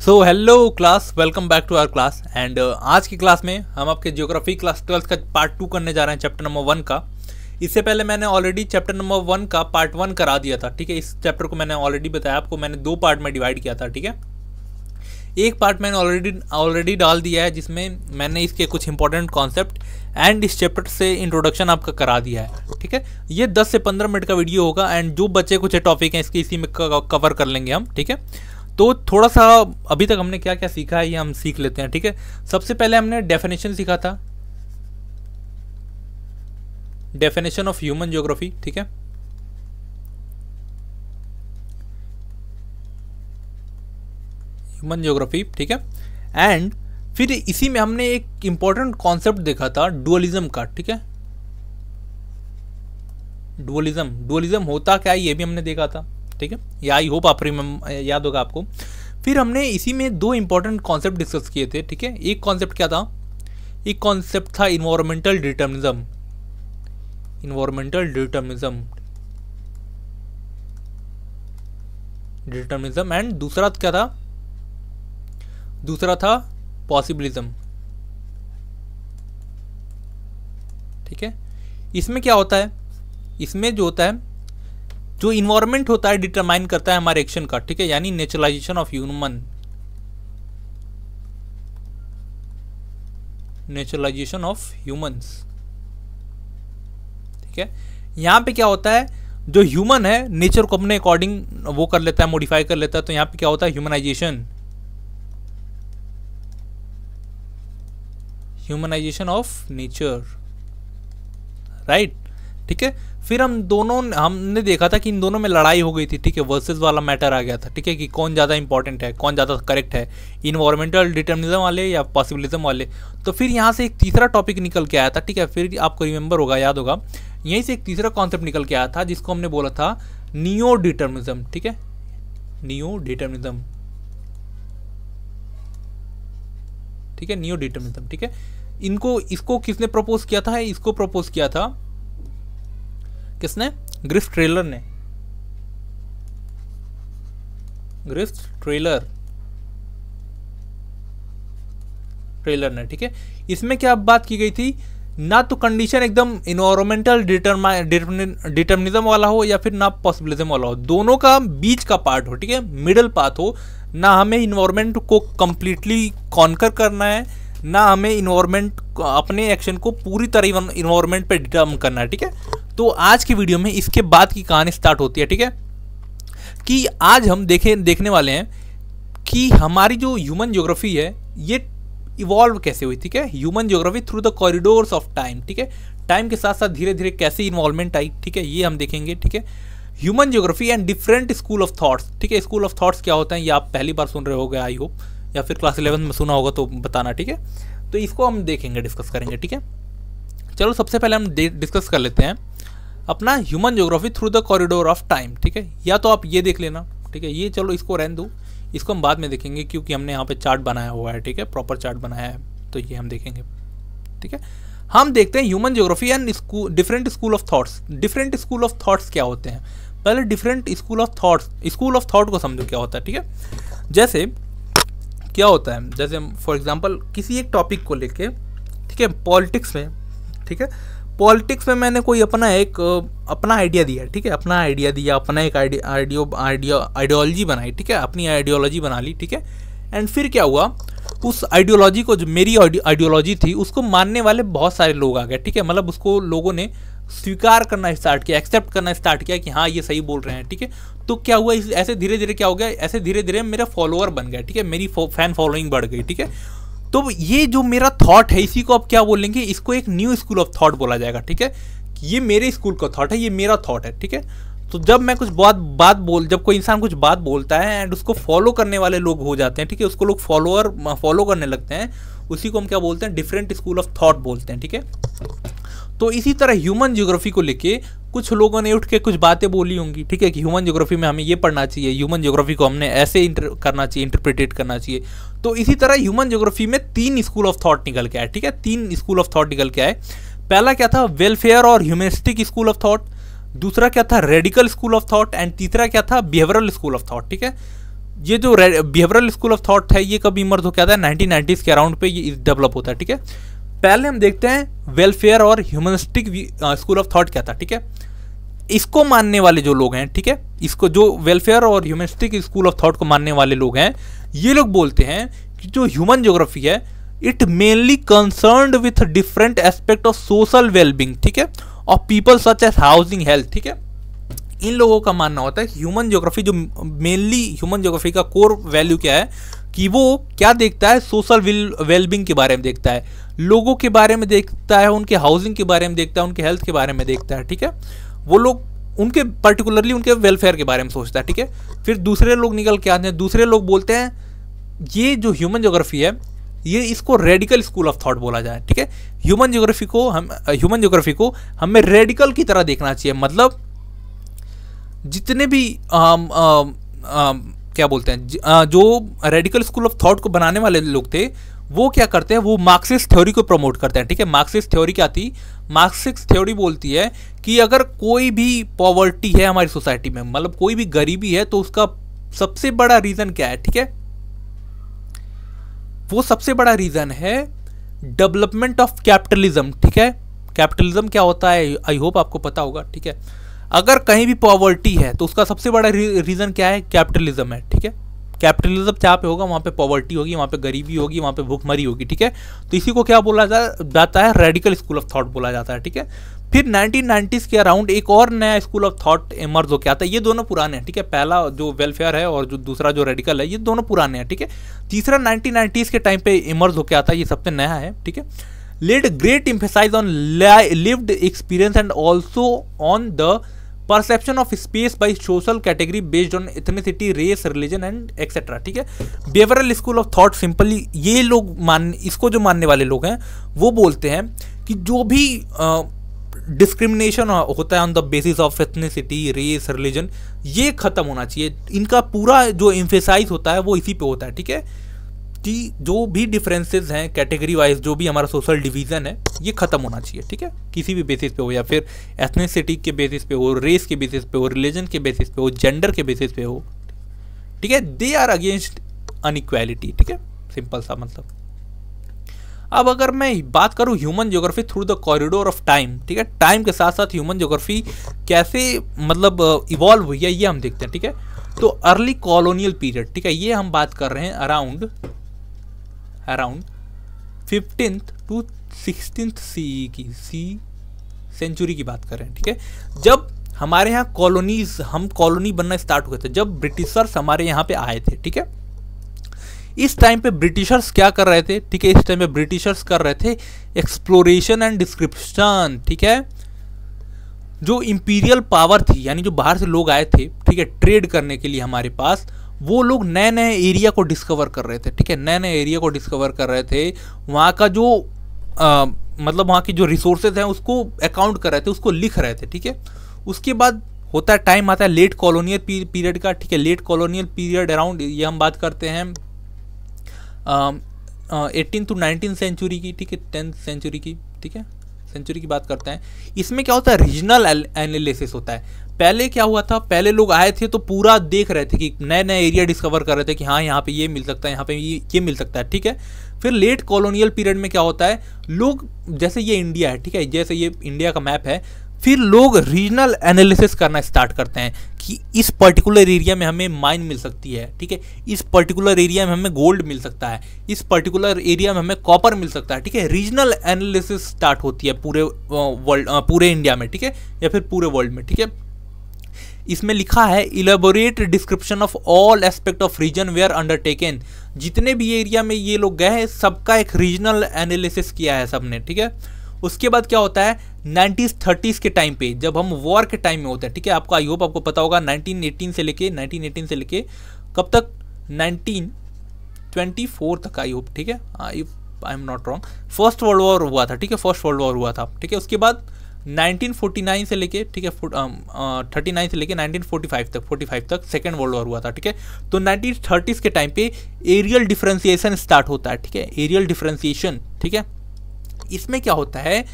So hello class, welcome back to our class. And आज की class में हम आपके ज्योग्राफी क्लास 12 का पार्ट 2 करने जा रहे हैं, चैप्टर नंबर 1 का। इससे पहले मैंने ऑलरेडी चैप्टर नंबर 1 का पार्ट 1 करा दिया था, ठीक है। इस चैप्टर को मैंने ऑलरेडी बताया आपको, मैंने 2 पार्ट में डिवाइड किया था, ठीक है। एक पार्ट मैंने ऑलरेडी डाल दिया है जिसमें मैंने इसके कुछ इंपॉर्टेंट कॉन्सेप्ट एंड इस चैप्टर से इंट्रोडक्शन आपका करा दिया है, ठीक है। ये 10 से 15 मिनट का वीडियो होगा एंड जो बच्चे कुछ टॉपिक हैं इसके इसी में कवर कर लेंगे हम, ठीक है। तो थोड़ा सा अभी तक हमने क्या क्या सीखा है ये हम सीख लेते हैं, ठीक है। सबसे पहले हमने डेफिनेशन सीखा था, डेफिनेशन ऑफ ह्यूमन ज्योग्राफी, ठीक है। ह्यूमन ज्योग्राफी, ठीक है। एंड फिर इसी में हमने एक इंपॉर्टेंट कॉन्सेप्ट देखा था डुअलिज्म का, ठीक है। डुअलिज्म होता क्या है ये भी हमने देखा था, ठीक है। या आई होप आप याद होगा आपको। फिर हमने इसी में 2 इंपॉर्टेंट कॉन्सेप्ट डिस्कस किए थे, ठीक है। एक कॉन्सेप्ट क्या था, एक कॉन्सेप्ट था इन्वायरमेंटल डिटर्मिनिज्म एंड दूसरा क्या था, दूसरा था पॉसिबिलिज्म, ठीक है। इसमें क्या होता है, इसमें जो होता है, जो इन्वायरमेंट होता है डिटरमाइन करता है हमारे एक्शन का, ठीक है। यानी नेचुरलाइजेशन ऑफ ह्यूमंस, ठीक है। यहां पे क्या होता है, जो ह्यूमन है नेचर को अपने अकॉर्डिंग वो कर लेता है, मॉडिफाई कर लेता है। तो यहां पे क्या होता है, ह्यूमनाइजेशन ऑफ नेचर, राइट, ठीक है। फिर हमने देखा था कि इन दोनों में लड़ाई हो गई थी, ठीक है। वर्सेस वाला मैटर आ गया था, ठीक है, कि कौन ज़्यादा इंपॉर्टेंट है, कौन ज़्यादा करेक्ट है, इन्वायरमेंटल डिटर्मिनिज्म वाले या पॉसिबिलिज्म वाले। तो फिर यहाँ से एक तीसरा टॉपिक निकल के आया था, ठीक है। फिर आपको रिमेंबर होगा, याद होगा, यहीं से एक तीसरा कॉन्सेप्ट निकल के आया था जिसको हमने बोला था नियो डिटर्मिनिज्म, ठीक है। नियो डिटर्मिनिज्म, ठीक है। इसको किसने प्रपोज किया था, इसको प्रपोज किया था किसने, ग्रिफ्थ ट्रेलर ने, ठीक है। इसमें क्या बात की गई थी, ना तो कंडीशन एकदम इन्वायरमेंटल डिटर्मिनिज्म वाला हो या फिर ना पॉसिबिलिज्म वाला हो, दोनों का बीच का पार्ट हो, ठीक है, मिडल पाथ हो। ना हमें इन्वायरमेंट को कंप्लीटली कॉन्कर करना है, ना हमें इन्वायरमेंट अपने एक्शन को पूरी तरह इन्वायरमेंट पे डिटर्मिन करना है, ठीक है। तो आज की वीडियो में इसके बाद की कहानी स्टार्ट होती है, ठीक है। कि आज हम देखने वाले हैं कि हमारी जो ह्यूमन ज्योग्राफी है ये इवॉल्व कैसे हुई, ठीक है। Human geography through the corridors of time, ठीक है। टाइम के साथ साथ धीरे धीरे कैसे इन्वॉल्वमेंट आई, ठीक है, ये हम देखेंगे, ठीक है। Human geography and different school of thoughts, ठीक है। स्कूल ऑफ थॉट्स क्या होता है ये आप पहली बार सुन रहे होगे आई होप, या फिर क्लास 11 में सुना होगा तो बताना, ठीक है। तो इसको हम देखेंगे, डिस्कस करेंगे, ठीक है। चलो सबसे पहले हम डिस्कस कर लेते हैं अपना human geography through the corridor of time, ठीक है। या तो आप ये देख लेना, ठीक है, ये चलो इसको रहने दो, इसको हम बाद में देखेंगे क्योंकि हमने यहाँ पे चार्ट बनाया हुआ है, ठीक है, प्रॉपर चार्ट बनाया है, तो ये हम देखेंगे, ठीक है। हम देखते हैं human geography and different school of thoughts. Different school of thoughts क्या होते हैं, पहले डिफरेंट स्कूल ऑफ थॉट को समझो क्या होता है, ठीक है। जैसे क्या होता है, जैसे फॉर एग्जांपल किसी एक टॉपिक को लेके, ठीक है, पॉलिटिक्स में, ठीक है, पॉलिटिक्स में मैंने कोई अपना आइडिया दिया, ठीक है, अपना एक आइडियोलॉजी बनाई, ठीक है, अपनी आइडियोलॉजी बना ली, ठीक है। एंड फिर क्या हुआ, उस आइडियोलॉजी को, जो मेरी आइडियोलॉजी थी उसको मानने वाले बहुत सारे लोग आ गए, ठीक है। मतलब उसको लोगों ने स्वीकार करना स्टार्ट किया, एक्सेप्ट करना स्टार्ट किया कि हाँ ये सही बोल रहे हैं, ठीक है। तो क्या हुआ, ऐसे धीरे धीरे क्या हो गया, ऐसे धीरे धीरे मेरा फॉलोअर बन गया, ठीक है, मेरी फैन फॉलोइंग बढ़ गई, ठीक है। तो ये जो मेरा थॉट है इसी को आप क्या बोलेंगे, इसको एक न्यू स्कूल ऑफ थॉट बोला जाएगा, ठीक है। ये मेरे स्कूल का थॉट है, ये मेरा थॉट है, ठीक है। तो जब मैं कुछ जब कोई इंसान कुछ बात बोलता है एंड उसको फॉलो करने वाले लोग हो जाते हैं, ठीक है, उसको लोग फॉलो करने लगते हैं, उसी को हम क्या बोलते हैं, डिफरेंट स्कूल ऑफ थॉट बोलते हैं, ठीक है। तो इसी तरह ह्यूमन ज्योग्राफी को लेके कुछ लोगों ने उठ के कुछ बातें बोली होंगी, ठीक है, कि ह्यूमन ज्योग्राफी में हमें ये पढ़ना चाहिए, ह्यूमन ज्योग्राफी को हमने ऐसे इंटरप्रिटेट करना चाहिए। तो इसी तरह ह्यूमन ज्योग्राफी में 3 स्कूल ऑफ थॉट निकल के आए, ठीक है, 3 स्कूल ऑफ थॉट निकल के आए। पहला क्या था, वेलफेयर और ह्यूमनिस्टिक स्कूल ऑफ थॉट। दूसरा क्या था, radical school of thought, and तीसरा क्या था, बिहेवियरल स्कूल ऑफ थॉट। ठीक है, ये जो बिहेवियरल स्कूल ऑफ थॉट है ये कब इमर्ज हो के आता है, 1990s के अराउंड पे ये डेवलप होता है। ठीक है, पहले हम देखते हैं वेलफेयर और ह्यूमनिस्टिक स्कूल ऑफ थॉट क्या था। ठीक है, इसको मानने वाले जो लोग हैं, ठीक है, इसको जो वेलफेयर और ह्यूमनिस्टिक स्कूल ऑफ थॉट को मानने वाले लोग हैं, ये लोग बोलते हैं कि जो ह्यूमन ज्योग्राफी है it mainly concerned with different aspect of social wellbeing, ठीक है, of people such as housing, health. ठीक है, इन लोगों का मानना होता है कि ह्यूमन ज्योग्राफी जो मेनली ह्यूमन ज्योग्राफी का कोर वैल्यू क्या है कि वो क्या देखता है, सोशल वेलबींग के बारे में देखता है, लोगों के बारे में देखता है, उनके हाउसिंग के बारे में देखता है, उनके हेल्थ के बारे में देखता है। ठीक है, वो लोग उनके पर्टिकुलरली उनके वेलफेयर के बारे में सोचता है। ठीक है, फिर दूसरे लोग निकल के आते हैं, दूसरे लोग बोलते हैं ये जो ह्यूमन ज्योग्राफी है ये इसको रेडिकल स्कूल ऑफ थॉट बोला जाए। ठीक है, ह्यूमन ज्योग्राफी को हमें रेडिकल की तरह देखना चाहिए, मतलब जितने भी क्या बोलते हैं जो रेडिकल स्कूल ऑफ थॉट को बनाने वाले लोग थे वो क्या करते हैं, वो मार्क्सिस्ट थ्योरी को प्रमोट करते हैं। ठीक है, मार्क्सिस्ट थ्योरी क्या थी, मार्क्सिस्ट थ्योरी बोलती है कि अगर कोई भी पॉवर्टी है हमारी सोसाइटी में, मतलब कोई भी गरीबी है, तो उसका सबसे बड़ा रीजन क्या है, ठीक है, वो सबसे बड़ा रीजन है डेवलपमेंट ऑफ कैपिटलिज्म। ठीक है, कैपिटलिज्म क्या होता है आई होप आपको पता होगा। ठीक है, अगर कहीं भी पॉवर्टी है तो उसका सबसे बड़ा रीजन क्या है, कैपिटलिज्म है। ठीक है, कैपिटलिज्म जहाँ पे होगा वहाँ पे पॉवर्टी होगी, वहाँ पे गरीबी होगी, वहाँ पे भूखमरी होगी। ठीक है, तो इसी को क्या बोला जाता है, रेडिकल स्कूल ऑफ थॉट बोला जाता है। ठीक है, फिर 1990s के अराउंड एक और नया स्कूल ऑफ थॉट इमर्ज होकर आता है। ये दोनों पुराने हैं। ठीक है, पहला जो वेलफेयर है और जो दूसरा जो रेडिकल है ये दोनों पुराने हैं। ठीक है, तीसरा 1990s के टाइम पे इमर्ज होकर आता है, ये सबसे नया है। ठीक है, laid great emphasise on lived experience and also on the perception of space by social category based on ethnicity, race, religion and etcetera. ठीक है, behavioural school of thought simply ये लोग इसको जो मानने वाले लोग हैं वो बोलते हैं कि जो भी डिस्क्रिमिनेशन होता है on the basis of ethnicity, race, religion, ये खत्म होना चाहिए। इनका पूरा जो एम्फेसाइज होता है वो इसी पे होता है। ठीक है, कि जो भी डिफरेंसेस हैं कैटेगरी वाइज, जो भी हमारा सोशल डिवीजन है ये खत्म होना चाहिए। ठीक है, किसी भी बेसिस पे हो, या फिर एथनिसिटी के बेसिस पे हो, रेस के बेसिस पे हो, रिलीजन के बेसिस पे हो, जेंडर के बेसिस पे हो। ठीक है, दे आर अगेंस्ट अनइक्वालिटी। ठीक है, सिंपल सा मतलब। अब अगर मैं बात करूं human geography through the corridor of time, ठीक है, टाइम के साथ साथ ह्यूमन ज्योग्राफी कैसे मतलब इवॉल्व हुई है ये हम देखते हैं। ठीक है, तो अर्ली कॉलोनियल पीरियड, ठीक है, ये हम बात कर रहे हैं around 15th to 16th CE की सेंचुरी की बात कर रहे हैं। ठीक है, जब हमारे यहाँ कॉलोनीज, हम कॉलोनी बनना स्टार्ट हुए थे, जब ब्रिटिशर्स हमारे यहाँ पे आए थे। ठीक है, इस टाइम पे ब्रिटिशर्स क्या कर रहे थे, ठीक है, इस टाइम पे ब्रिटिशर्स कर रहे थे एक्सप्लोरेशन एंड डिस्क्रिप्शन। ठीक है, जो इंपीरियल पावर थी, यानी जो बाहर से लोग आए थे, ठीक है, ट्रेड करने के लिए हमारे पास, वो लोग नए नए एरिया को डिस्कवर कर रहे थे। ठीक है, नए नए एरिया को डिस्कवर कर रहे थे, वहाँ का जो मतलब वहाँ की जो रिसोर्सेज हैं उसको अकाउंट कर रहे थे, उसको लिख रहे थे। ठीक है, उसके बाद होता है टाइम आता है लेट कॉलोनियल पीरियड का। ठीक है, लेट कॉलोनियल पीरियड अराउंड ये हम बात करते हैं 18th to 19th सेंचुरी की। ठीक है, 10th सेंचुरी की। ठीक है, सेंचुरी की बात करते हैं। इसमें क्या होता है, रीजनल एनालिसिस होता है। पहले क्या हुआ था, पहले लोग आए थे तो पूरा देख रहे थे कि नए नए एरिया डिस्कवर कर रहे थे कि हाँ यहाँ पे ये मिल सकता है, यहाँ पे ये मिल सकता है। ठीक है, फिर लेट कॉलोनियल पीरियड में क्या होता है, लोग जैसे ये इंडिया है, ठीक है, जैसे ये इंडिया का मैप है, फिर लोग रीजनल एनालिसिस करना स्टार्ट करते हैं कि इस पर्टिकुलर एरिया में हमें माइन मिल सकती है। ठीक है, इस पर्टिकुलर एरिया में हमें गोल्ड मिल सकता है, इस पर्टिकुलर एरिया में हमें कॉपर मिल सकता है। ठीक है, रीजनल एनालिसिस स्टार्ट होती है पूरे वर्ल्ड, पूरे इंडिया में। ठीक है, या फिर पूरे वर्ल्ड में। ठीक है, इसमें लिखा है elaborate description of all aspect of region were undertaken. जितने भी एरिया में ये लोग गए हैं सबका एक रीजनल एनालिसिस किया है सबने। ठीक है, उसके बाद क्या होता है 1930s के टाइम पे, जब हम वॉर के टाइम में होते हैं। ठीक है, आपको आई होप आपको पता होगा 1918 से लेके कब तक, 1924 तक आई होप। ठीक है, I am not wrong, first world war हुआ था। ठीक है, फर्स्ट वर्ल्ड वॉर हुआ था। ठीक है, उसके बाद 1949 से लेके, ठीक है, 39 से लेके 1945 तक सेकेंड वर्ल्ड वॉर हुआ था। ठीक है, तो 1930s के टाइम पे एरियल डिफरेंशिएशन स्टार्ट होता है। ठीक है, एरियल डिफरेंशिएशन। ठीक है, इसमें क्या होता है,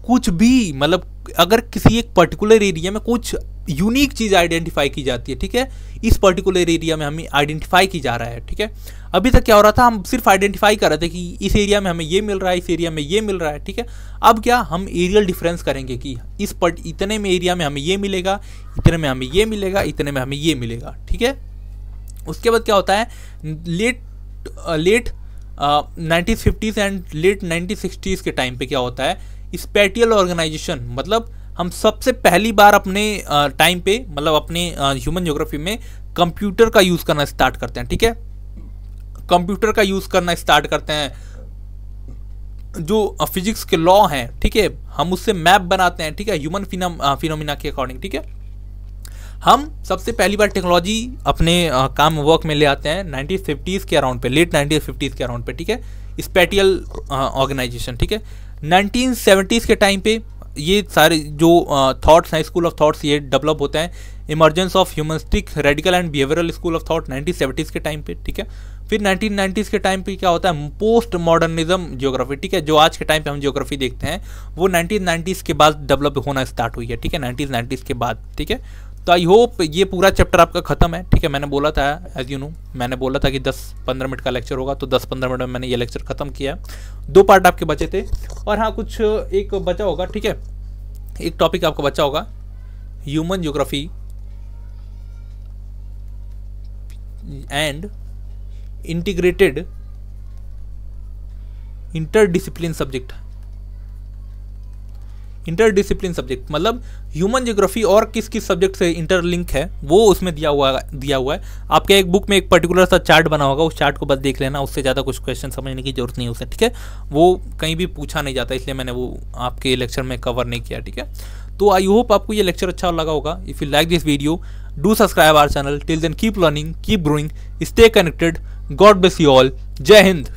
कुछ भी मतलब अगर किसी एक पर्टिकुलर एरिया में कुछ यूनिक चीज़ आइडेंटिफाई की जाती है, ठीक है, इस पर्टिकुलर एरिया में हमें आइडेंटिफाई की जा रहा है, ठीक है। अभी तक क्या हो रहा था, हम सिर्फ आइडेंटिफाई कर रहे थे कि इस एरिया में हमें ये मिल रहा है, इस एरिया में ये मिल रहा है, ठीक है। अब क्या हम एरियल डिफरेंस करेंगे कि इतने में एरिया में हमें ये मिलेगा, इतने में हमें ये मिलेगा, इतने में हमें ये मिलेगा, ठीक है। उसके बाद क्या होता है, late 1950s and let 1960s के टाइम पे क्या होता है, स्पेटियल ऑर्गेनाइजेशन, मतलब हम सबसे पहली बार अपने टाइम पे, मतलब अपने ह्यूमन ज्योग्राफी में कंप्यूटर का यूज़ करना स्टार्ट करते हैं, ठीक है। कंप्यूटर का यूज़ करना स्टार्ट करते हैं, जो फिजिक्स के लॉ हैं, ठीक है, हम उससे मैप बनाते हैं, ठीक है, ह्यूमन फिनोमिना के अकॉर्डिंग, ठीक है। हम सबसे पहली बार टेक्नोलॉजी अपने काम वर्क में ले आते हैं 1950s के अराउंड पे, लेट 1950s के अराउंड पे, ठीक है, स्पेटियल ऑर्गेनाइजेशन, ठीक है। 1970s के टाइम पे ये सारे जो थॉट्स हैं, स्कूल ऑफ थॉट्स, ये डेवलप होते हैं, emergence of humanistic radical and behavioural school of thought 1970s के टाइम पे, ठीक है। फिर 1990s के टाइम पे क्या होता है, पोस्ट मॉडर्निज्म ज्योग्राफी, ठीक है, जो आज के टाइम पे हम ज्योग्राफी देखते हैं वो 1990s के बाद डेवलप होना स्टार्ट हुई है, ठीक है, 1990s के बाद, ठीक है। तो आई होप ये पूरा चैप्टर आपका खत्म है, ठीक है। मैंने बोला था, एज यू नो, मैंने बोला था कि 10-15 मिनट का लेक्चर होगा, तो 10-15 मिनट में मैंने ये लेक्चर खत्म किया है। 2 पार्ट आपके बचे थे, और हाँ कुछ एक बचा होगा, ठीक है, एक टॉपिक आपका बचा होगा, human geography and integrated interdisciplinary subject. Interdisciplinary subject मतलब ह्यूमन ज्योग्राफी और किस किस सब्जेक्ट से इंटरलिंक है वो उसमें दिया हुआ है। आपके एक बुक में एक पर्टिकुलर सा चार्ट बना होगा, उस चार्ट को बस देख लेना, उससे ज़्यादा कुछ क्वेश्चन समझने की जरूरत नहीं है उसे, ठीक है। वो कहीं भी पूछा नहीं जाता, इसलिए मैंने वो आपके लेक्चर में कवर नहीं किया, ठीक है। तो आई होप आपको ये लेक्चर अच्छा लगा होगा। If you like this video, do subscribe our channel. Till then keep learning, keep growing, stay connected. God bless you all. जय हिंद।